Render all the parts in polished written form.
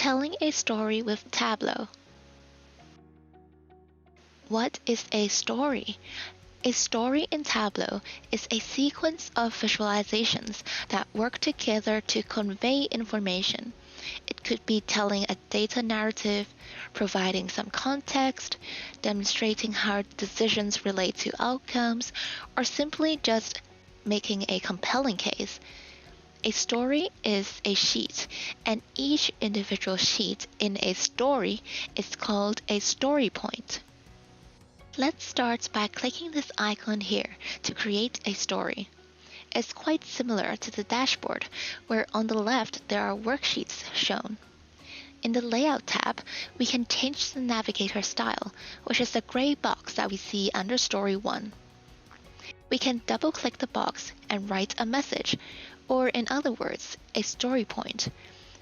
Telling a story with Tableau. What is a story? A story in Tableau is a sequence of visualizations that work together to convey information. It could be telling a data narrative, providing some context, demonstrating how decisions relate to outcomes, or simply just making a compelling case. A story is a sheet, and each individual sheet in a story is called a story point. Let's start by clicking this icon here to create a story. It's quite similar to the dashboard, where on the left there are worksheets shown. In the Layout tab, we can change the navigator style, which is the gray box that we see under Story 1. We can double-click the box and write a message, or in other words, a story point.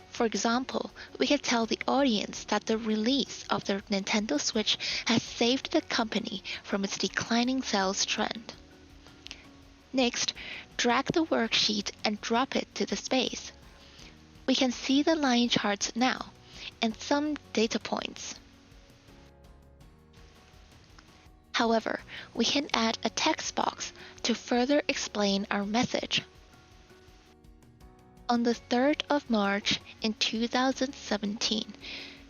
For example, we can tell the audience that the release of the Nintendo Switch has saved the company from its declining sales trend. Next, drag the worksheet and drop it to the space. We can see the line charts now, and some data points. However, we can add a text box to further explain our message. On the 3rd of March in 2017,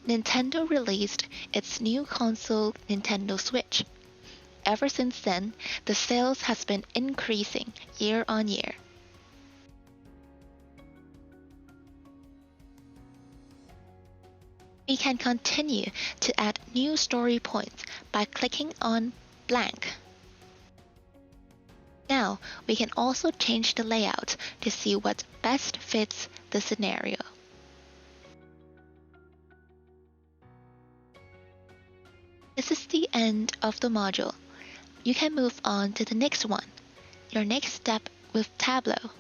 Nintendo released its new console, Nintendo Switch. Ever since then, the sales has been increasing year on year. We can continue to add new story points by clicking on blank. Now, we can also change the layout to see what best fits the scenario. This is the end of the module. You can move on to the next one, your next step with Tableau.